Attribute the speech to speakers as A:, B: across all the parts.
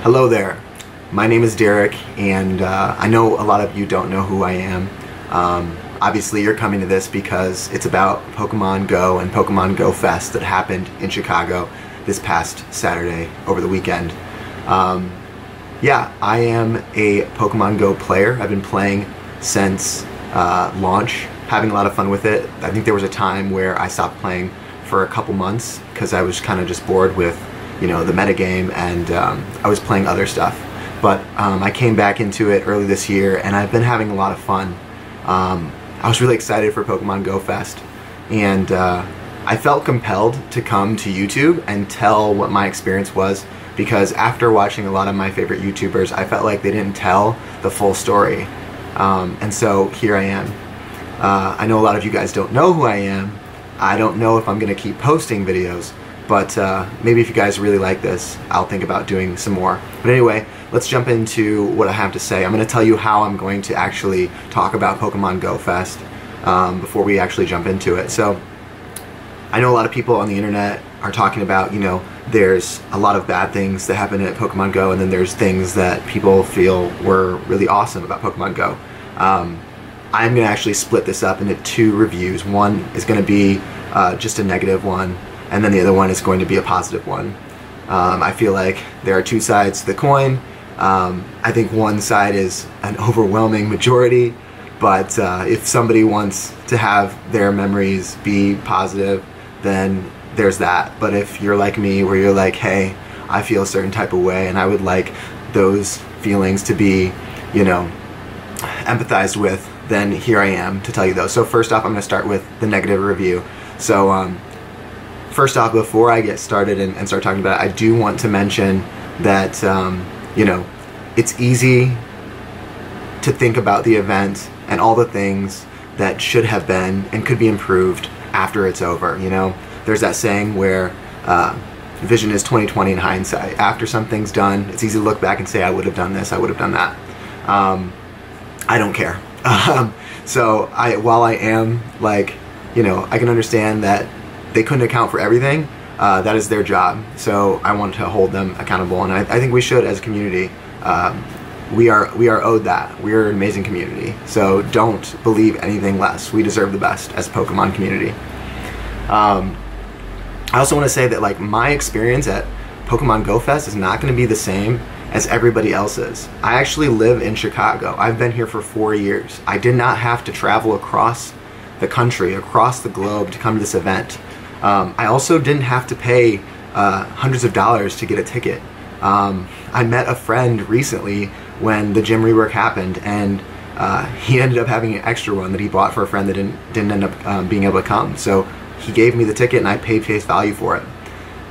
A: Hello there. My name is Derek, and I know a lot of you don't know who I am. Obviously, you're coming to this because it's about Pokemon Go and Pokemon Go Fest that happened in Chicago this past Saturday over the weekend. Yeah, I am a Pokemon Go player. I've been playing since launch, having a lot of fun with it. I think there was a time where I stopped playing for a couple months because I was kind of just bored with, you know, the metagame, and I was playing other stuff. But I came back into it early this year, and I've been having a lot of fun. I was really excited for Pokemon Go Fest, and I felt compelled to come to YouTube and tell what my experience was, because after watching a lot of my favorite YouTubers, I felt like they didn't tell the full story. And so here I am. I know a lot of you guys don't know who I am. I don't know if I'm going to keep posting videos, but maybe if you guys really like this, I'll think about doing some more. But anyway, let's jump into what I have to say. I'm going to tell you how I'm going to actually talk about Pokemon Go Fest before we actually jump into it. So I know a lot of people on the internet are talking about, you know, there's a lot of bad things that happen at Pokemon Go, and then there's things that people feel were really awesome about Pokemon Go. I'm going to actually split this up into two reviews. One is going to be just a negative one, and then the other one is going to be a positive one. I feel like there are two sides to the coin. I think one side is an overwhelming majority, but if somebody wants to have their memories be positive, then there's that. But if you're like me, where you're like, hey, I feel a certain type of way, and I would like those feelings to be, you know, empathized with, then here I am to tell you those. So first off, I'm going to start with the negative review. So first off, before I get started and start talking about it, I do want to mention that, you know, it's easy to think about the event and all the things that should have been and could be improved after it's over. You know, there's that saying where vision is 20/20 in hindsight. After something's done, it's easy to look back and say, I would have done this, I would have done that. I don't care. So while I am like, you know, I can understand that they couldn't account for everything. That is their job. So I want to hold them accountable, and I think we should, as a community. We are owed that. We are an amazing community. So don't believe anything less. We deserve the best as a Pokemon community. I also want to say that, like, my experience at Pokemon Go Fest is not going to be the same as everybody else's. I actually live in Chicago. I've been here for 4 years. I did not have to travel across the country, across the globe to come to this event. I also didn't have to pay hundreds of dollars to get a ticket. I met a friend recently when the gym rework happened, and he ended up having an extra one that he bought for a friend that didn't end up being able to come. So he gave me the ticket, and I paid face value for it.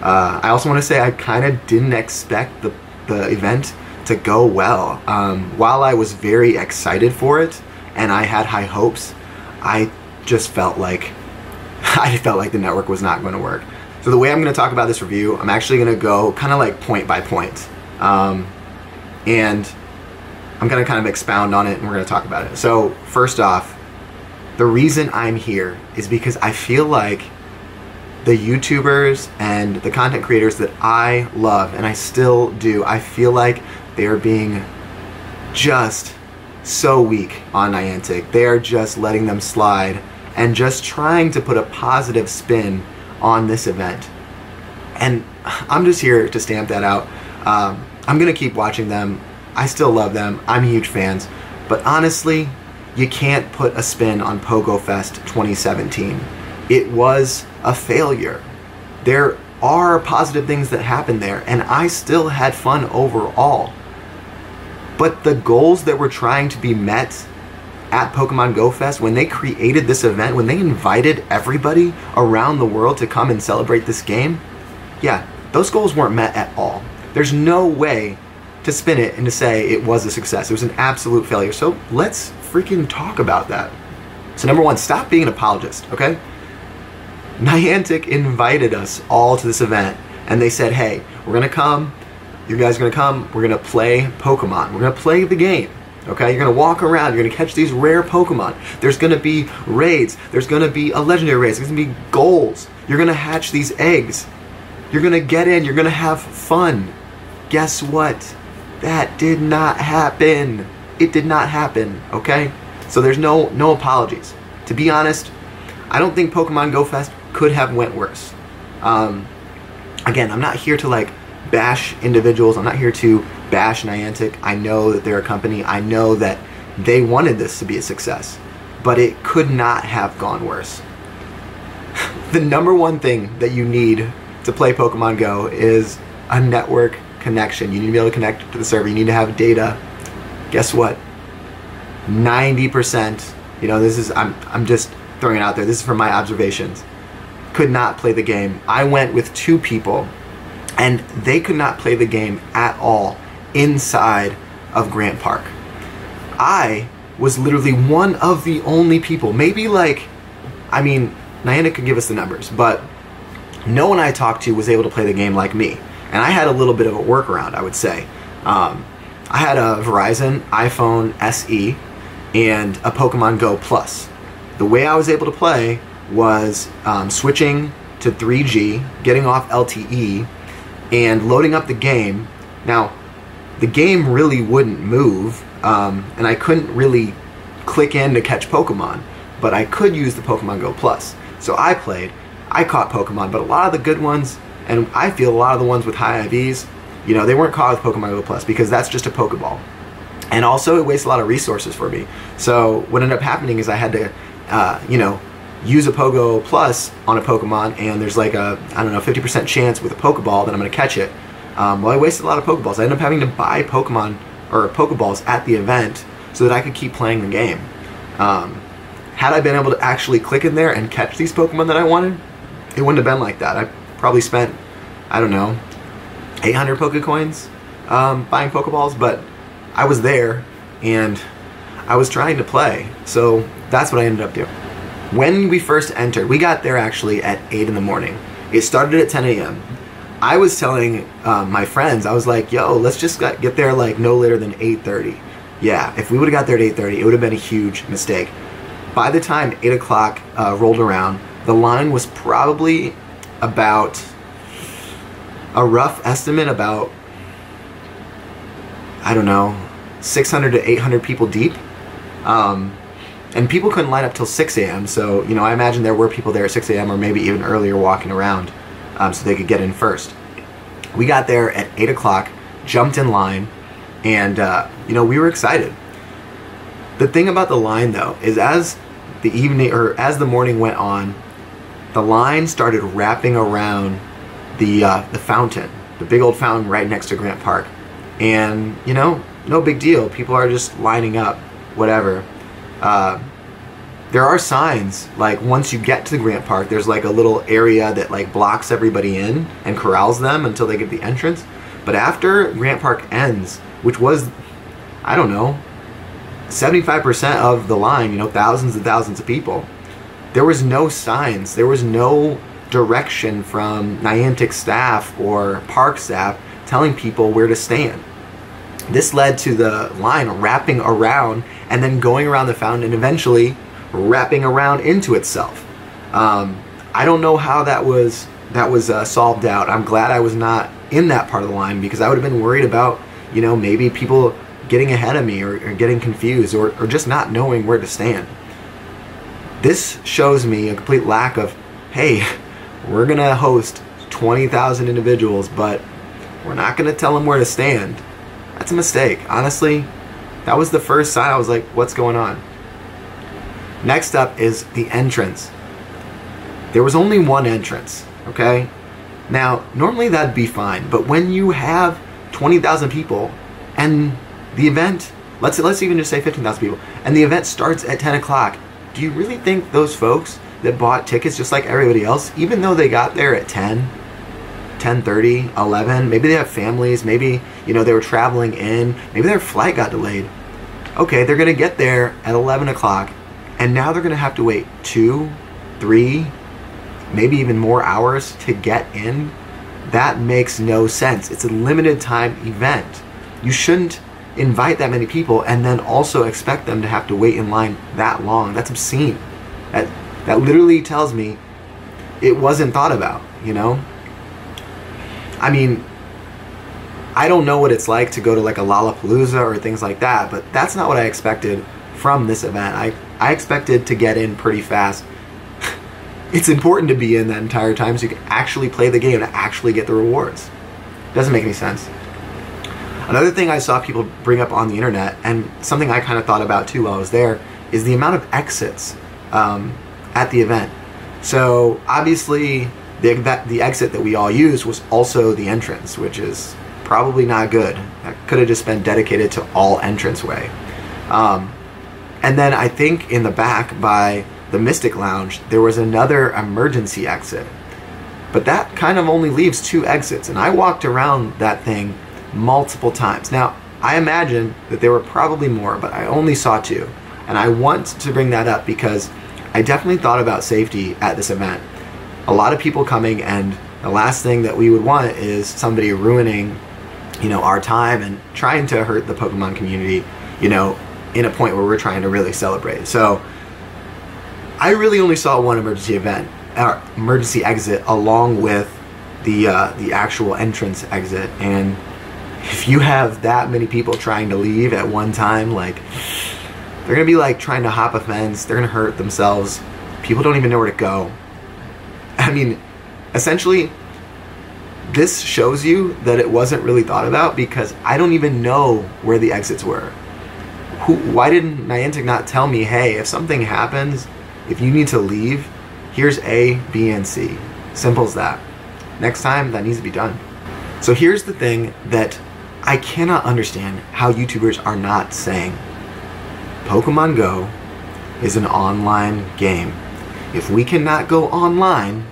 A: I also want to say I kind of didn't expect the event to go well. While I was very excited for it and I had high hopes, I just felt like the network was not going to work. So the way I'm going to talk about this review, I'm actually going to go kind of like point by point, and I'm going to kind of expound on it, and we're going to talk about it. So first off, the reason I'm here is because I feel like the YouTubers and the content creators that I love, and I still do, I feel like they are being just so weak on Niantic. They are just letting them slide and just trying to put a positive spin on this event. And I'm just here to stamp that out. I'm going to keep watching them. I still love them. I'm huge fans. But honestly, you can't put a spin on Pogo Fest 2017. It was a failure. There are positive things that happened there, and I still had fun overall. But the goals that were trying to be met at Pokemon Go Fest, when they created this event, when they invited everybody around the world to come and celebrate this game, yeah, those goals weren't met at all. There's no way to spin it and to say it was a success. It was an absolute failure. So let's freaking talk about that. So number one, stop being an apologist, okay? Niantic invited us all to this event, and they said, hey, we're going to come, you guys are going to come, we're going to play Pokemon, we're going to play the game, okay? You're going to walk around, you're going to catch these rare Pokemon, there's going to be raids, there's going to be a legendary raid, there's going to be goals, you're going to hatch these eggs, you're going to get in, you're going to have fun. Guess what? That did not happen. It did not happen, okay? So there's no apologies. To be honest, I don't think Pokemon Go Fest could have went worse. Again, I'm not here to like bash individuals. I'm not here to bash Niantic. I know that they're a company. I know that they wanted this to be a success, but it could not have gone worse. The number one thing that you need to play Pokemon Go is a network connection. You need to be able to connect to the server. You need to have data. Guess what? 90%, this is, I'm just throwing it out there. This is from my observations. Could not play the game. I went with 2 people and they could not play the game at all inside of Grant Park. I was literally one of the only people, maybe like, Niantic could give us the numbers, but no one I talked to was able to play the game like me. And I had a little bit of a workaround, I would say. I had a Verizon iPhone SE and a Pokemon Go Plus. The way I was able to play was switching to 3G, getting off LTE, and loading up the game. Now, the game really wouldn't move, and I couldn't really click in to catch Pokemon, but I could use the Pokemon Go Plus. So I played, I caught Pokemon, but a lot of the good ones, and I feel a lot of the ones with high IVs, they weren't caught with Pokemon Go Plus because that's just a Pokeball. And also it wastes a lot of resources for me. So what ended up happening is I had to, use a Pogo Plus on a Pokemon, and there's like a, 50% chance with a Pokeball that I'm going to catch it. Well, I wasted a lot of Pokeballs. I ended up having to buy Pokemon or Pokeballs at the event so that I could keep playing the game. Had I been able to actually click in there and catch these Pokemon that I wanted, it wouldn't have been like that. I probably spent, 800 Pokecoins buying Pokeballs, but I was there and I was trying to play. So that's what I ended up doing. When we first entered, we got there actually at 8 in the morning. It started at 10 a.m. I was telling my friends, I was like, yo, let's just get there like no later than 8:30. Yeah, if we would have got there at 8:30, it would have been a huge mistake. By the time 8 o'clock rolled around, the line was probably about, a rough estimate, about, 600 to 800 people deep. And people couldn't line up till 6 a.m. So, I imagine there were people there at 6 a.m. or maybe even earlier walking around so they could get in first. We got there at 8 o'clock, jumped in line, and, we were excited. The thing about the line, though, is as the morning went on, the line started wrapping around the fountain, the big old fountain right next to Grant Park. And, no big deal. People are just lining up, whatever. There are signs, like once you get to the Grant Park, there's like a little area that like blocks everybody in and corrals them until they get the entrance. But after Grant Park ends, which was, 75% of the line, thousands and thousands of people, there was no signs, there was no direction from Niantic staff or park staff telling people where to stand. This led to the line wrapping around and then going around the fountain and eventually wrapping around into itself. I don't know how that was solved out. I'm glad I was not in that part of the line because I would have been worried about, maybe people getting ahead of me or getting confused or just not knowing where to stand. This shows me a complete lack of, hey, we're going to host 20,000 individuals, but we're not going to tell them where to stand. That's a mistake. Honestly, that was the first sign I was like, what's going on? Next up is the entrance. There was only one entrance, okay? Now, normally that'd be fine, but when you have 20,000 people and the event, let's even just say 15,000 people, and the event starts at 10 o'clock, do you really think those folks that bought tickets just like everybody else, even though they got there at 10, 10:30, 11, maybe they have families, maybe, they were traveling in, maybe their flight got delayed. Okay, they're gonna get there at 11 o'clock, and now they're gonna have to wait 2, 3, maybe even more hours to get in. That makes no sense. It's a limited time event. You shouldn't invite that many people and then also expect them to have to wait in line that long. That's obscene. That literally tells me it wasn't thought about, I don't know what it's like to go to like a Lollapalooza or things like that, but that's not what I expected from this event. I expected to get in pretty fast. It's important to be in that entire time so you can actually play the game and actually get the rewards. Doesn't make any sense. Another thing I saw people bring up on the internet, and something I kind of thought about too while I was there, is the amount of exits at the event. So obviously the exit that we all used was also the entrance, which is probably not good. That could have just been dedicated to all entranceway. And then I think in the back by the Mystic Lounge, there was another emergency exit. But that kind of only leaves 2 exits, and I walked around that thing multiple times. Now, I imagine that there were probably more, but I only saw 2. And I want to bring that up because I definitely thought about safety at this event. A lot of people coming, and the last thing that we would want is somebody ruining, you know, our time and trying to hurt the Pokemon community, you know, in a point where we're trying to really celebrate. So I really only saw one emergency exit along with the actual entrance exit. And if you have that many people trying to leave at one time, like, they're gonna be like trying to hop a fence, they're gonna hurt themselves, people don't even know where to go. I mean, essentially, this shows you that it wasn't really thought about, because I don't even know where the exits were. Why didn't Niantic not tell me, hey, if something happens, if you need to leave, here's A, B, and C. Simple as that. Next time, that needs to be done. So here's the thing that I cannot understand how YouTubers are not saying. Pokemon Go is an online game. If we cannot go online,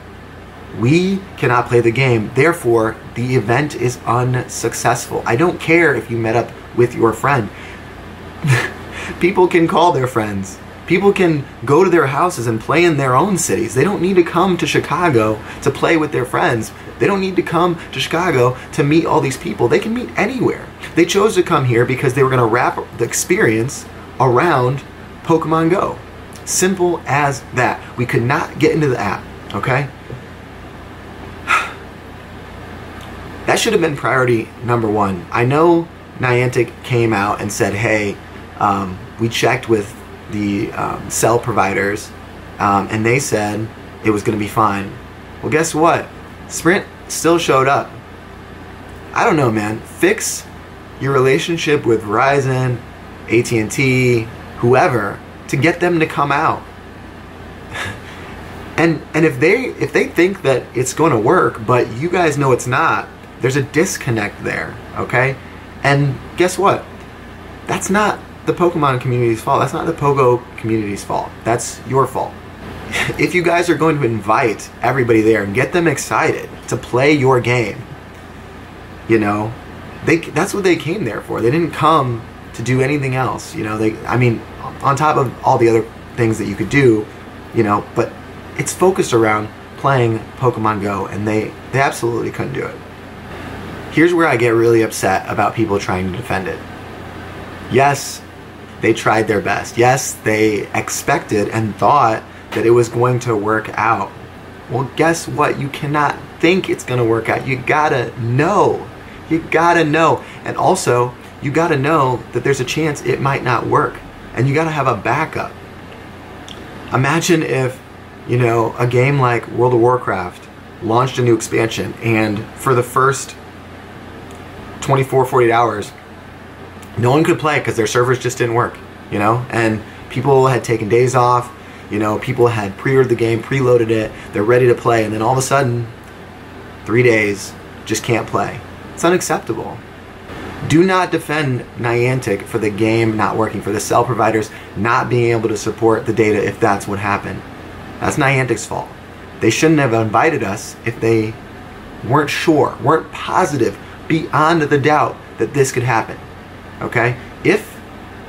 A: we cannot play the game. Therefore, the event is unsuccessful. I don't care if you met up with your friend. People can call their friends. People can go to their houses and play in their own cities. They don't need to come to Chicago to play with their friends. They don't need to come to Chicago to meet all these people. They can meet anywhere. They chose to come here because they were going to wrap the experience around Pokemon Go. Simple as that. We could not get into the app, okay? That should have been priority number 1. I know Niantic came out and said, hey, we checked with the cell providers, and they said it was going to be fine. Well, guess what? Sprint still showed up. I don't know, man. Fix your relationship with Verizon, AT&T, whoever, to get them to come out. and if they think that it's going to work, but you guys know it's not, there's a disconnect there, okay? And guess what? That's not the Pokemon community's fault. That's not the Pogo community's fault. That's your fault. If you guys are going to invite everybody there and get them excited to play your game, you know, that's what they came there for. They didn't come to do anything else, you know. I mean, on top of all the other things that you could do, you know, but it's focused around playing Pokemon Go, and they absolutely couldn't do it. Here's where I get really upset about people trying to defend it. Yes, they tried their best. Yes, they expected and thought that it was going to work out. Well, guess what? You cannot think it's going to work out. You gotta know. You gotta know. And also, you gotta know that there's a chance it might not work. And you gotta have a backup. Imagine if, you know, a game like World of Warcraft launched a new expansion, and for the first 24, 48 hours, no one could play because their servers just didn't work, you know? And people had taken days off, you know, people had pre-ordered the game, preloaded it, they're ready to play, and then all of a sudden, 3 days, just can't play. It's unacceptable. Do not defend Niantic for the game not working, for the cell providers not being able to support the data if that's what happened. That's Niantic's fault. They shouldn't have invited us if they weren't sure, weren't positive, beyond the doubt that this could happen. Okay? If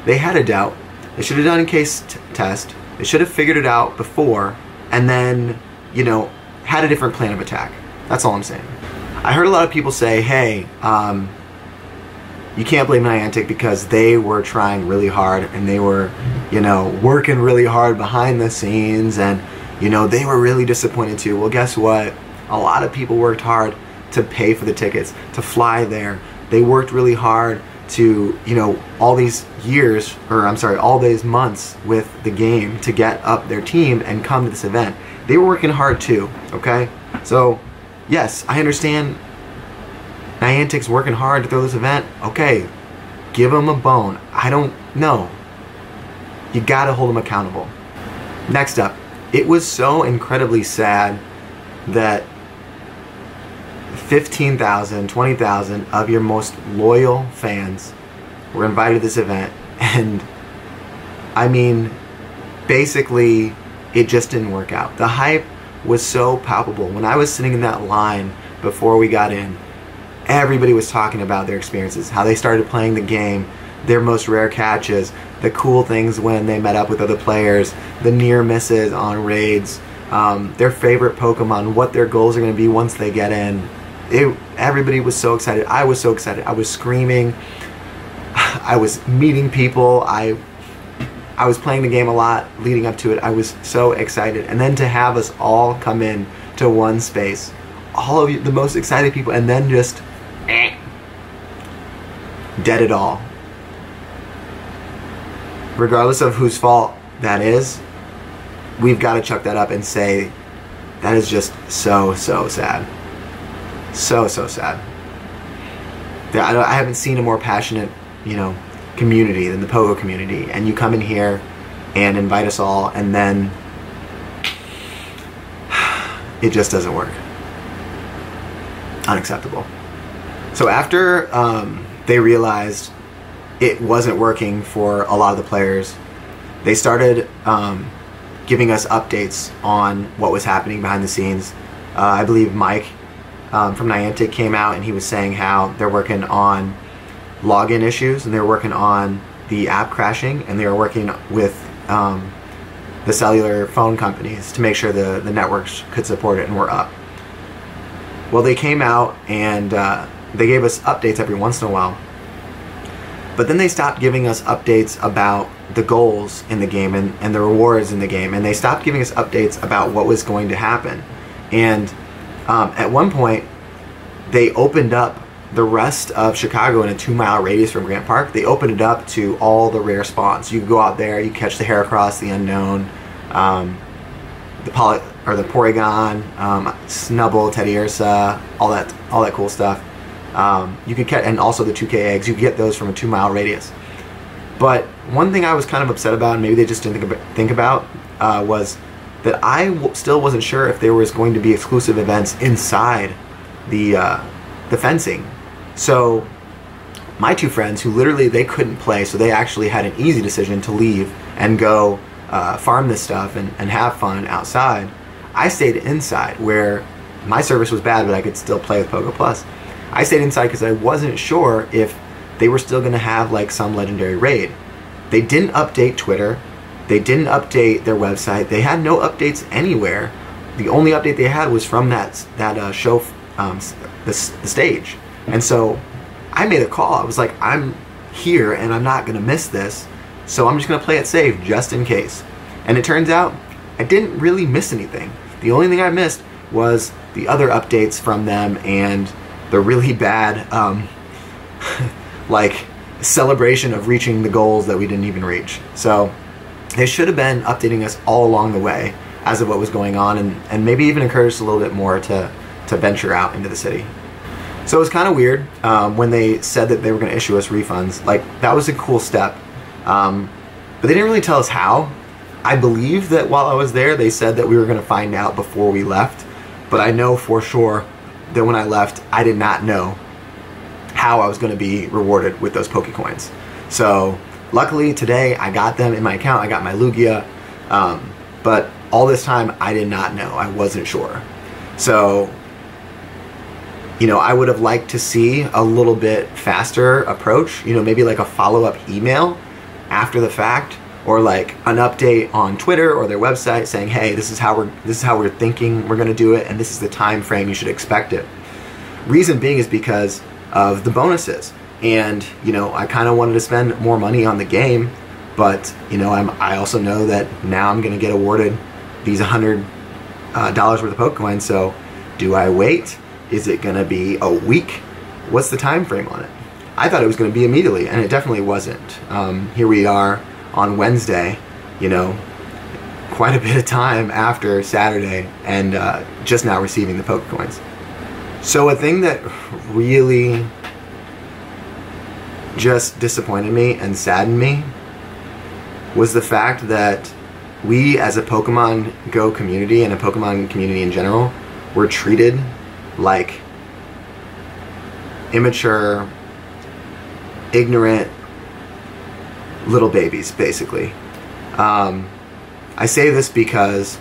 A: they had a doubt, they should have done a case test. They should have figured it out before, and then, you know, had a different plan of attack. That's all I'm saying. I heard a lot of people say, hey, you can't blame Niantic because they were trying really hard, and they were, you know, working really hard behind the scenes, and, you know, they were really disappointed too. Well, guess what? A lot of people worked hard to pay for the tickets, to fly there, They worked really hard to, you know, all these years, or I'm sorry, all these months with the game to get up their team and come to this event. They were working hard too, okay? So, yes, I understand Niantic's working hard to throw this event. Okay, give them a bone. I don't know. You gotta hold them accountable. Next up, it was so incredibly sad that 15,000, 20,000 of your most loyal fans were invited to this event, and I mean, basically, it just didn't work out. The hype was so palpable. When I was sitting in that line before we got in, everybody was talking about their experiences, how they started playing the game, their most rare catches, the cool things when they met up with other players, the near misses on raids, their favorite Pokemon, what their goals are going to be once they get in. Everybody was so excited. I was so excited. I was screaming. I was meeting people. I was playing the game a lot leading up to it. I was so excited. And then to have us all come in to one space, all of you, the most excited people, and then just dead it all. Regardless of whose fault that is, we've got to chuck that up and say that is just so sad. So sad. I haven't seen a more passionate, you know, community than the Pogo community, and you come in here and invite us all, and then it just doesn't work. Unacceptable. So after they realized it wasn't working for a lot of the players, they started giving us updates on what was happening behind the scenes. I believe Mike from Niantic came out and he was saying how they're working on login issues, and they're working on the app crashing, and they're working with the cellular phone companies to make sure the networks could support it and were up. Well, they came out and they gave us updates every once in a while, but then they stopped giving us updates about the goals in the game and the rewards in the game, and they stopped giving us updates about what was going to happen. And at one point, they opened up the rest of Chicago in a 2-mile radius from Grant Park. They opened it up to all the rare spawns. You go out there, you catch the Heracross, the Unknown, the Porygon, Snubbull, Teddiursa, all that cool stuff. You could catch, and also the 2K eggs. You could get those from a 2-mile radius. But one thing I was kind of upset about, and maybe they just didn't think about, was that I still wasn't sure if there was going to be exclusive events inside the fencing. So my two friends, who literally they couldn't play, so they actually had an easy decision to leave and go farm this stuff and have fun outside. I stayed inside where my service was bad, but I could still play with Pogo Plus. I stayed inside because I wasn't sure if they were still going to have like some legendary raid. They didn't update Twitter. They didn't update their website. They had no updates anywhere. The only update they had was from that show, the stage. And so I made a call. I was like, I'm here and I'm not going to miss this, so I'm just going to play it safe just in case. And it turns out I didn't really miss anything. The only thing I missed was the other updates from them and the really bad like celebration of reaching the goals that we didn't even reach. So they should have been updating us all along the way as of what was going on, and maybe even encouraged us a little bit more to venture out into the city. So it was kind of weird when they said that they were going to issue us refunds. Like, that was a cool step, but they didn't really tell us how. I believe that while I was there, they said that we were going to find out before we left, but I know for sure that when I left, I did not know how I was going to be rewarded with those Pokecoins. So luckily today I got them in my account. I got my Lugia, but all this time I did not know. I wasn't sure. So, you know, I would have liked to see a little bit faster approach, you know, maybe like a follow-up email after the fact, or like an update on Twitter or their website saying, hey, this is how we're thinking we're going to do it, and this is the time frame you should expect it. Reason being is because of the bonuses. And, you know, I kind of wanted to spend more money on the game, but, you know, I also know that now I'm going to get awarded these $100 worth of Pokecoins. So do I wait? Is it going to be a week? What's the time frame on it? I thought it was going to be immediately, and it definitely wasn't. Here we are on Wednesday, you know, quite a bit of time after Saturday, and just now receiving the Pokecoins. So a thing that really just disappointed me and saddened me was the fact that we, as a Pokemon Go community and a Pokemon community in general, were treated like immature, ignorant little babies, basically. I say this because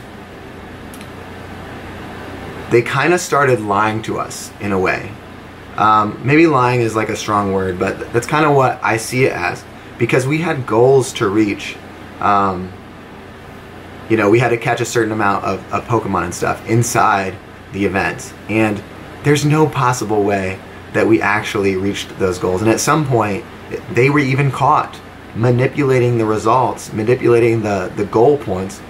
A: they kind of started lying to us in a way. Maybe lying is like a strong word, but that's kind of what I see it as, because we had goals to reach. You know, we had to catch a certain amount of Pokemon and stuff inside the event, and there's no possible way that we actually reached those goals. And at some point, they were even caught manipulating the results, manipulating the goal points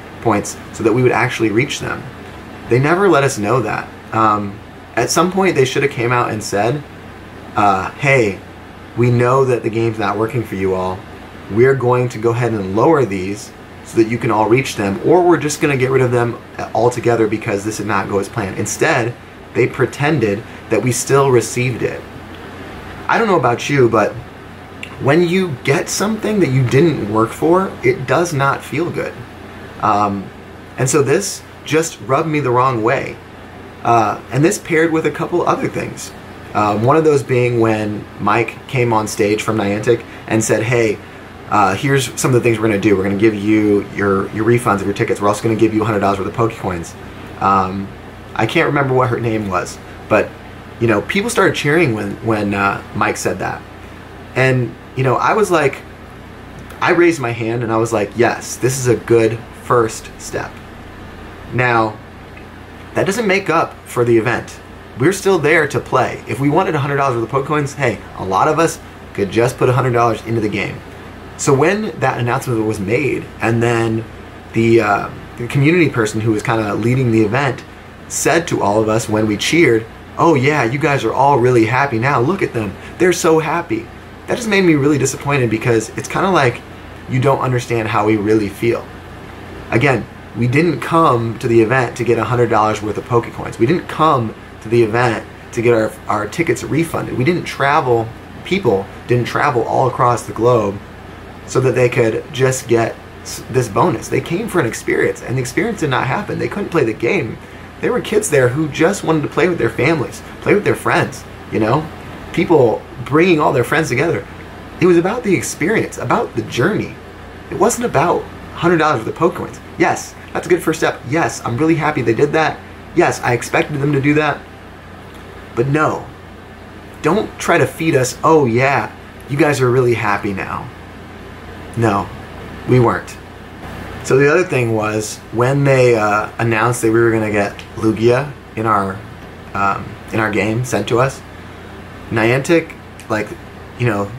A: so that we would actually reach them. They never let us know that. At some point, they should have came out and said, hey, we know that the game's not working for you all. We're going to go ahead and lower these so that you can all reach them, or we're just going to get rid of them altogether because this did not go as planned. Instead, they pretended that we still received it. I don't know about you, but when you get something that you didn't work for, it does not feel good. And so this just rubbed me the wrong way. And this paired with a couple other things. One of those being when Mike came on stage from Niantic and said, hey, here's some of the things we're going to do. We're going to give you your refunds of your tickets. We're also going to give you $100 worth of Pokecoins. I can't remember what her name was, but you know, people started cheering when Mike said that. And you know, I was like, I raised my hand and I was like, yes, this is a good first step. Now, that doesn't make up for the event. We're still there to play. If we wanted $100 worth of Pokecoins, hey, a lot of us could just put $100 into the game. So when that announcement was made, and then the community person who was kind of leading the event said to all of us when we cheered, oh yeah, you guys are all really happy now, look at them, they're so happy. That just made me really disappointed, because it's kind of like you don't understand how we really feel. Again, we didn't come to the event to get $100 worth of Pokecoins. We didn't come to the event to get our tickets refunded. We didn't travel, people didn't travel all across the globe so that they could just get this bonus. They came for an experience, and the experience did not happen. They couldn't play the game. There were kids there who just wanted to play with their families, play with their friends, you know? People bringing all their friends together. It was about the experience, about the journey. It wasn't about $100 worth of Pokecoins. Yes, that's a good first step. Yes, I'm really happy they did that. Yes, I expected them to do that. But no, don't try to feed us, oh yeah, you guys are really happy now. No, we weren't. So the other thing was, when they announced that we were going to get Lugia in our game sent to us, Niantic, like, you know,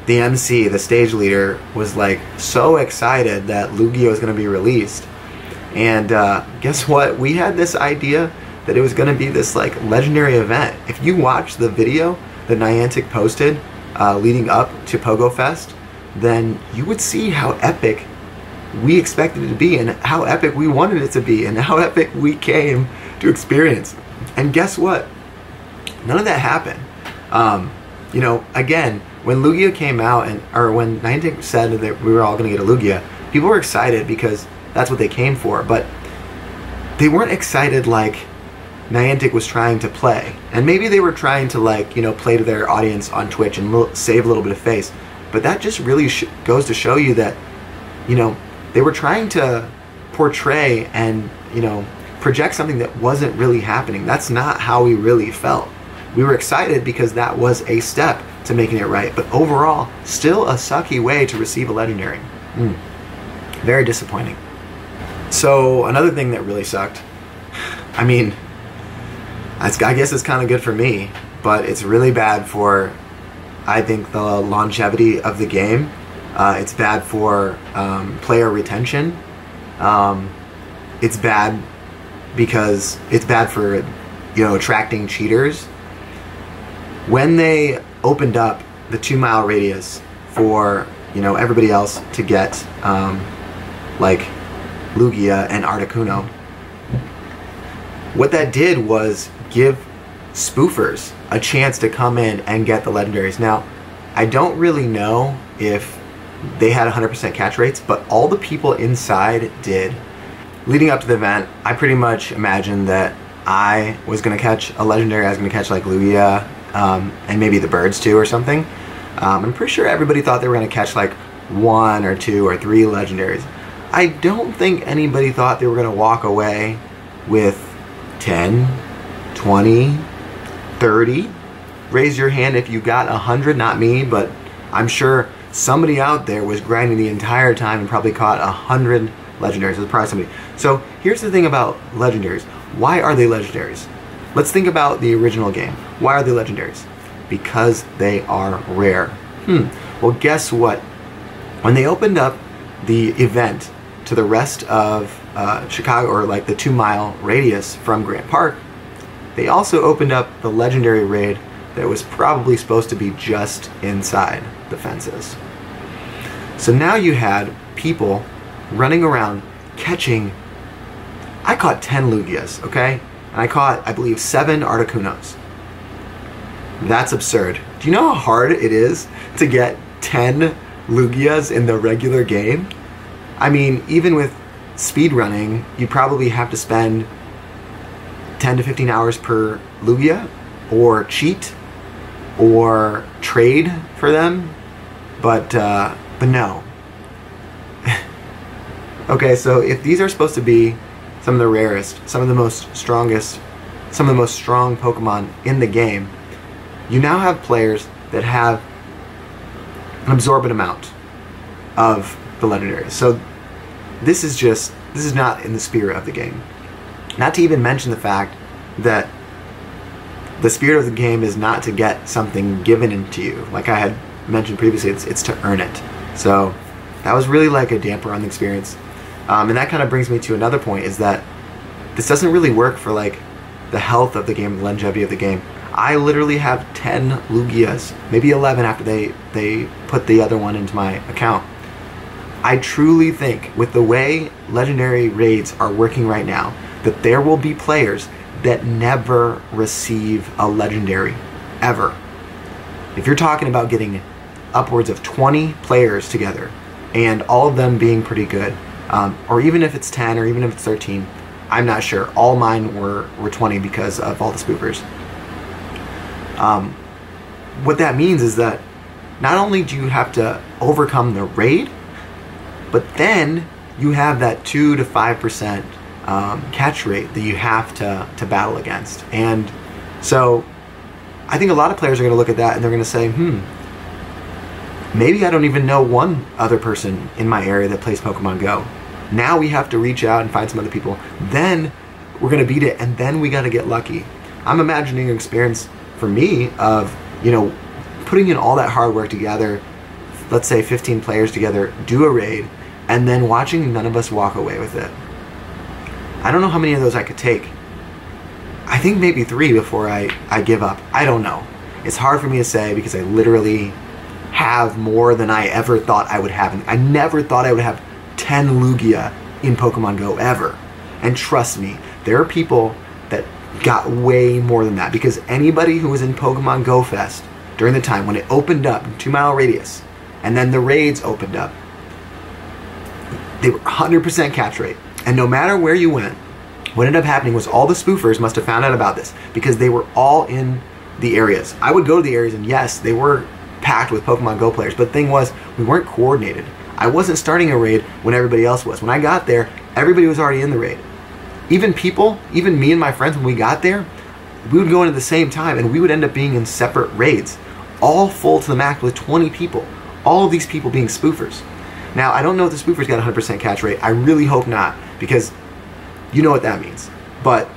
A: the MC, the stage leader, was like so excited that Lugia was going to be released. And guess what? We had this idea that it was going to be this like legendary event. If you watch the video that Niantic posted leading up to Pogo Fest, then you would see how epic we expected it to be, and how epic we wanted it to be, and how epic we came to experience. And guess what? None of that happened. You know, again, when Lugia came out, or when Niantic said that we were all going to get a Lugia, people were excited because that's what they came for, but they weren't excited like Niantic was trying to play. And maybe they were trying to, like, you know, play to their audience on Twitch and save a little bit of face. But that just really goes to show you that, you know, they were trying to portray and, you know, project something that wasn't really happening. That's not how we really felt. We were excited because that was a step to making it right. But overall, still a sucky way to receive a legendary. Very disappointing. So another thing that really sucked, I mean, I guess it's kind of good for me, but it's really bad for, I think, the longevity of the game. It's bad for player retention. It's bad because it's bad for, you know, attracting cheaters. When they opened up the 2 mile radius for, you know, everybody else to get like Lugia and Articuno, what that did was give spoofers a chance to come in and get the legendaries. Now, I don't really know if they had 100% catch rates, but all the people inside did. Leading up to the event, I pretty much imagined that I was going to catch a legendary. I was going to catch like Lugia and maybe the birds too or something. I'm pretty sure everybody thought they were going to catch like 1 or 2 or 3 legendaries. I don't think anybody thought they were going to walk away with 10, 20, 30. Raise your hand if you got 100, not me, but I'm sure somebody out there was grinding the entire time and probably caught 100 legendaries. It was probably somebody. So here's the thing about legendaries. Why are they legendaries? Let's think about the original game. Why are they legendaries? Because they are rare. Well, guess what? When they opened up the event to the rest of Chicago, or like the 2 mile radius from Grant Park, they also opened up the legendary raid that was probably supposed to be just inside the fences. So now you had people running around catching. I caught 10 Lugias, okay? And I caught, I believe, 7 Articunos. That's absurd. Do you know how hard it is to get 10 Lugias in the regular game? I mean, even with speedrunning, you probably have to spend 10 to 15 hours per Lugia, or cheat, or trade for them, but no. Okay, so if these are supposed to be some of the rarest, some of the most strongest, some of the most strong Pokemon in the game, you now have players that have an absorbent amount of the legendaries. So this is not in the spirit of the game. Not to even mention the fact that the spirit of the game is not to get something given into you. Like I had mentioned previously, it's to earn it. So that was really like a damper on the experience. And that kind of brings me to another point, is that this doesn't really work for like the health of the game, the longevity of the game. I literally have 10 Lugias, maybe 11 after they put the other one into my account. I truly think with the way legendary raids are working right now, that there will be players that never receive a legendary, ever. If you're talking about getting upwards of 20 players together and all of them being pretty good, or even if it's 10 or even if it's 13, I'm not sure. All mine were 20 because of all the spoofers. What that means is that not only do you have to overcome the raid, but then you have that 2 to 5% catch rate that you have to battle against. And so I think a lot of players are going to look at that and they're going to say, maybe I don't even know one other person in my area that plays Pokemon Go. Now we have to reach out and find some other people. Then we're going to beat it, and then we got to get lucky. I'm imagining an experience for me of, you know, putting in all that hard work together, let's say 15 players together, do a raid, and then watching none of us walk away with it. I don't know how many of those I could take. I think maybe 3 before I give up. I don't know. It's hard for me to say because I literally have more than I ever thought I would have. I never thought I would have 10 Lugia in Pokemon Go ever. And trust me, there are people that got way more than that, because anybody who was in Pokemon Go Fest during the time when it opened up, 2 mile radius, and then the raids opened up, they were 100% catch rate. And no matter where you went, what ended up happening was all the spoofers must have found out about this, because they were all in the areas. I would go to the areas, and yes, they were packed with Pokemon Go players, but the thing was, we weren't coordinated. I wasn't starting a raid when everybody else was. When I got there, everybody was already in the raid. Even me and my friends, when we got there, we would go in at the same time, and we would end up being in separate raids, all full to the max with 20 people. All of these people being spoofers. Now, I don't know if the spoofers got 100% catch rate. I really hope not, because you know what that means. But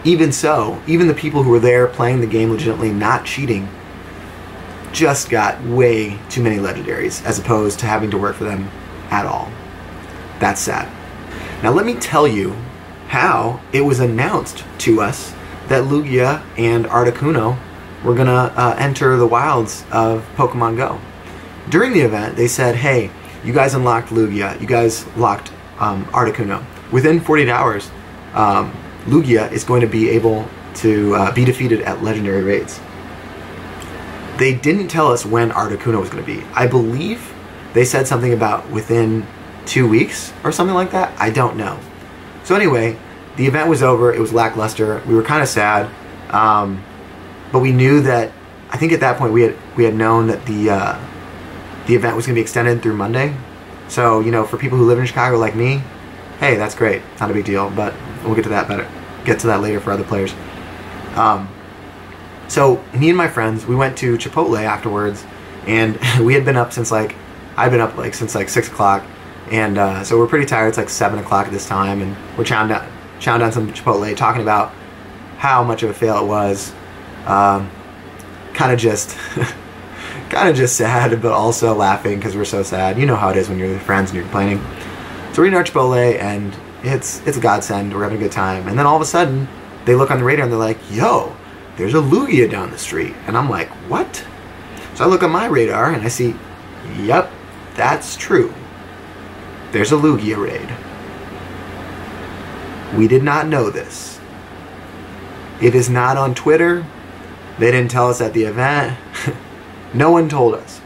A: even so, even the people who were there playing the game legitimately, not cheating, just got way too many legendaries as opposed to having to work for them at all. That's sad. Now let me tell you how it was announced to us that Lugia and Articuno were gonna enter the wilds of Pokemon Go. During the event, they said, hey, you guys unlocked Lugia, you guys locked Articuno. Within 48 hours, Lugia is going to be able to be defeated at legendary raids. They didn't tell us when Articuno was going to be. I believe they said something about within 2 weeks or something like that. I don't know. So anyway, the event was over. It was lackluster. We were kind of sad, but we knew that. I think at that point we had known that the event was going to be extended through Monday. So for people who live in Chicago like me, hey, that's great. It's not a big deal. But we'll get to that later for other players. So me and my friends, we went to Chipotle afterwards, and we had been up since I'd been up since 6 o'clock, and so we're pretty tired. It's 7 o'clock at this time, and we're chowing down some Chipotle, talking about how much of a fail it was. Kind of just sad, but also laughing because we're so sad. You know how it is when you're with friends and you're complaining. So we're eating our Chipotle, and it's a godsend. We're having a good time, and then all of a sudden they look on the radar and they're like, "Yo, there's a Lugia down the street." And I'm like, "What?" So I look on my radar and I see, yep, that's true. There's a Lugia raid. We did not know this. It is not on Twitter. They didn't tell us at the event. No one told us.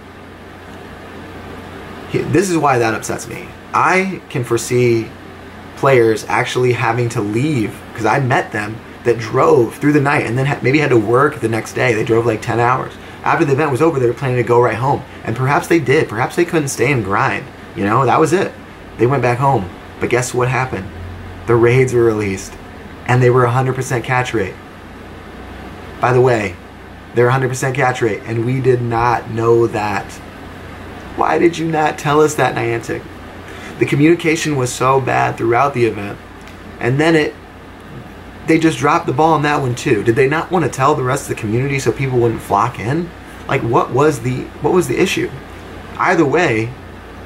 A: This is why that upsets me. I can foresee players actually having to leave, because I met them that drove through the night and then maybe had to work the next day. They drove 10 hours. After the event was over, they were planning to go right home. And perhaps they did. Perhaps they couldn't stay and grind. That was it. They went back home. But guess what happened? The raids were released. And they were 100% catch rate. By the way, they're 100% catch rate. And we did not know that. Why did you not tell us that, Niantic? The communication was so bad throughout the event. And then they just dropped the ball on that one too. Did they not want to tell the rest of the community so people wouldn't flock in? What was the issue? Either way,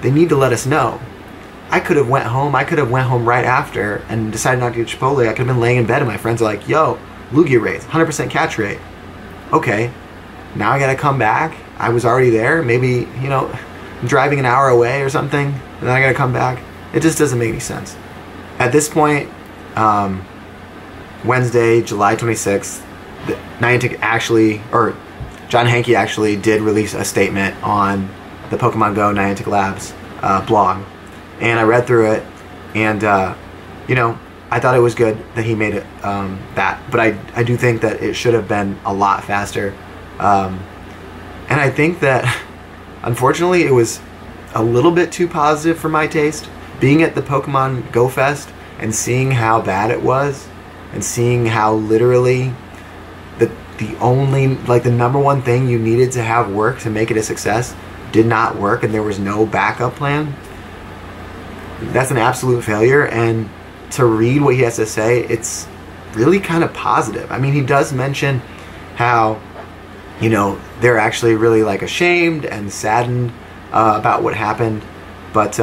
A: they need to let us know. I could have went home. I could have went home right after and decided not to get Chipotle. I could have been laying in bed and my friends are like, "Yo, Lugia raids, 100% catch rate." Okay, now I gotta come back. I was already there. Maybe I'm driving an hour away or something, and then I gotta come back. It just doesn't make any sense. At this point, Wednesday, July 26th, Niantic John Hanke actually did release a statement on the Pokemon Go Niantic Labs blog, and I read through it, and I thought it was good that he made it that, but I do think that it should have been a lot faster, and I think that unfortunately it was a little bit too positive for my taste. Being at the Pokemon Go Fest and seeing how bad it was, and seeing how literally the number one thing you needed to have work to make it a success did not work, and there was no backup plan. That's an absolute failure. And to read what he has to say, it's really kind of positive. I mean, he does mention how they're actually really ashamed and saddened about what happened, but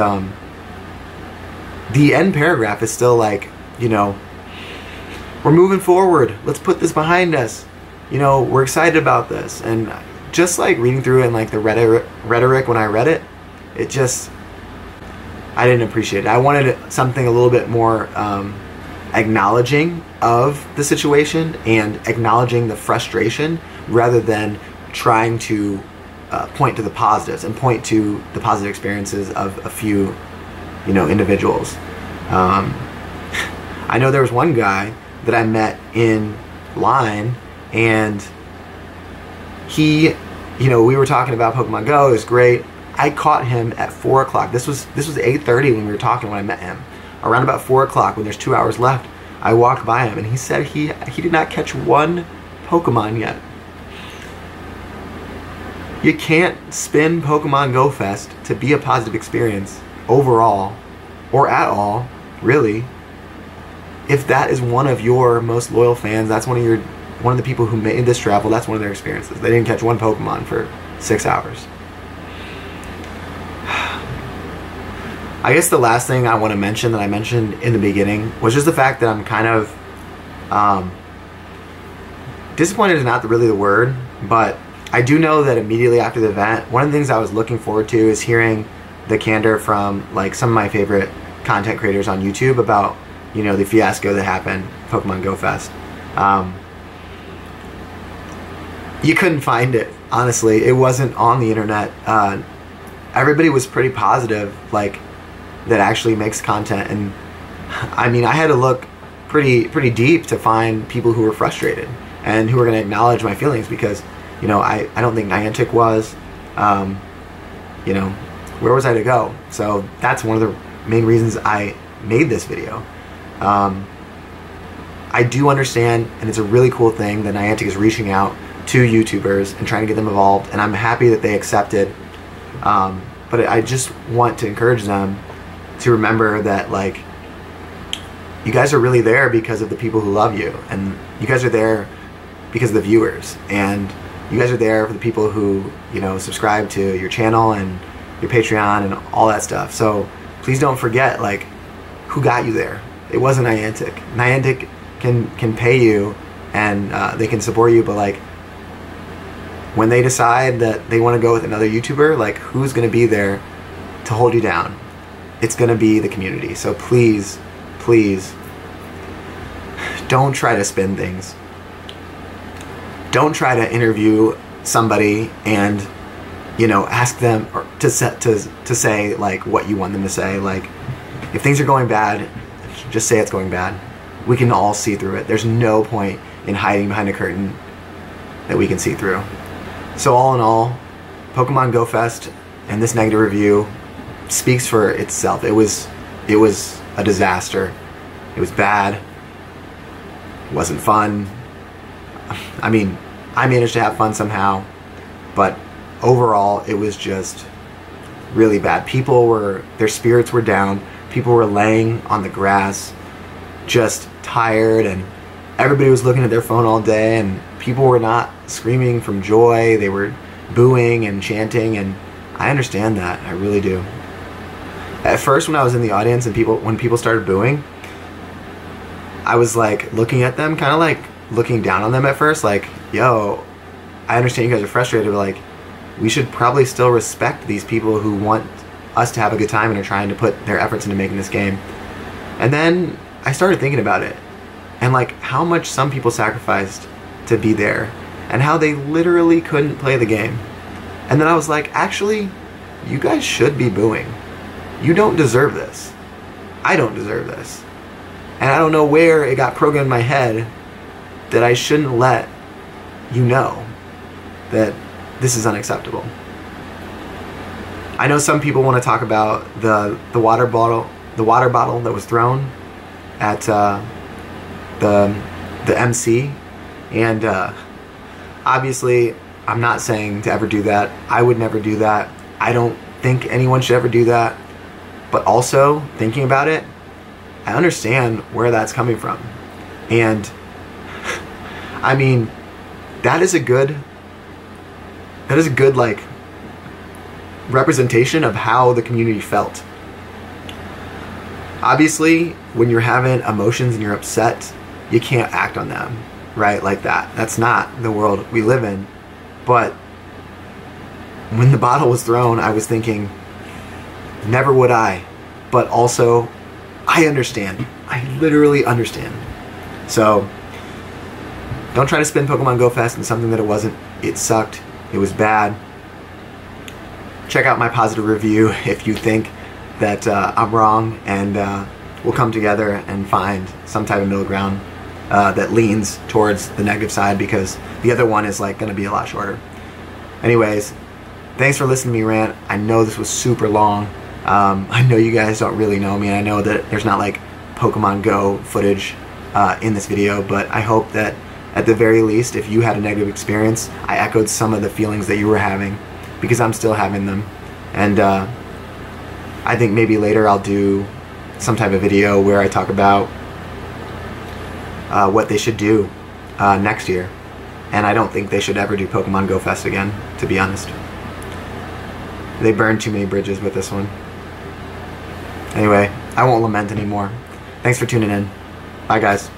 A: the end paragraph is still we're moving forward. Let's put this behind us. We're excited about this. And just reading through it and the rhetoric when I read it, I didn't appreciate it. I wanted something a little bit more acknowledging of the situation and acknowledging the frustration, rather than trying to point to the positives and point to the positive experiences of a few individuals. I know there was one guy that I met in line, and he, we were talking about Pokemon Go. It was great. I caught him at 4 o'clock. This was 8:30 when we were talking when I met him. Around about 4 o'clock, when there's 2 hours left, I walked by him, and he said he did not catch one Pokemon yet. You can't spin Pokemon Go Fest to be a positive experience overall, or at all, really. If that is one of your most loyal fans, that's one of the people who made this travel, that's one of their experiences. They didn't catch one Pokemon for 6 hours. I guess the last thing I want to mention that I mentioned in the beginning was just the fact that I'm kind of disappointed is not really the word, But I do know that immediately after the event, one of the things I was looking forward to is hearing the candor from like some of my favorite content creators on YouTube about, you know, the fiasco that happened Pokemon Go Fest. You couldn't find it, honestly. It wasn't on the internet. Everybody was pretty positive, like, that actually makes content. And I mean, I had to look pretty deep to find people who were frustrated and who were going to acknowledge my feelings, because, you know, I don't think Niantic was. You know, where was I to go? So that's one of the main reasons I made this video. I do understand, and it's a really cool thing that Niantic is reaching out to YouTubers and trying to get them involved, and I'm happy that they accepted. But I just want to encourage them to remember that, like, you guys are really there because of the people who love you, and you guys are there because of the viewers, and you guys are there for the people who, you know, subscribe to your channel and your Patreon and all that stuff. So please don't forget, like, who got you there. It wasn't Niantic. Niantic can pay you and they can support you, but, like, when they decide that they want to go with another YouTuber, like, who's going to be there to hold you down? It's going to be the community. So please, please, don't try to spin things. Don't try to interview somebody and, you know, ask them to say, like, what you want them to say. Like, if things are going bad, just say it's going bad. We can all see through it. There's no point in hiding behind a curtain that we can see through. So all in all, Pokemon Go Fest and this negative review speaks for itself. It was a disaster. It was bad. It wasn't fun. I mean, I managed to have fun somehow, but overall it was just really bad. Their spirits were down. People were laying on the grass, just tired, and everybody was looking at their phone all day, and people were not screaming from joy. They were booing and chanting, and I understand that. I really do. At first, when I was in the audience and when people started booing, I was like looking at them, kind of like looking down on them at first, like, yo, I understand you guys are frustrated, but, like, we should probably still respect these people who want us to have a good time and are trying to put their efforts into making this game. And then I started thinking about it, and, like, how much some people sacrificed to be there, and how they literally couldn't play the game. And then I was like, actually, you guys should be booing. You don't deserve this. I don't deserve this. And I don't know where it got programmed in my head that I shouldn't let you know that this is unacceptable. I know some people want to talk about the water bottle that was thrown at the MC, and obviously I'm not saying to ever do that. I would never do that. I don't think anyone should ever do that. But also, thinking about it, I understand where that's coming from. And I mean, that is a good like representation of how the community felt. Obviously, when you're having emotions and you're upset, you can't act on them, right? Like that. That's not the world we live in. But when the bottle was thrown, I was thinking, never would I. But also, I understand. I literally understand. So, don't try to spin Pokemon Go Fest into something that it wasn't. It sucked. It was bad. Check out my positive review if you think that I'm wrong, and we'll come together and find some type of middle ground that leans towards the negative side, because the other one is like going to be a lot shorter. Anyways, thanks for listening to me rant. I know this was super long. I know you guys don't really know me, and I know that there's not like Pokemon Go footage in this video, but I hope that at the very least, if you had a negative experience, I echoed some of the feelings that you were having, because I'm still having them. And I think maybe later I'll do some type of video where I talk about what they should do next year. And I don't think they should ever do Pokemon Go Fest again, to be honest. They burned too many bridges with this one. Anyway, I won't lament anymore. Thanks for tuning in. Bye, guys.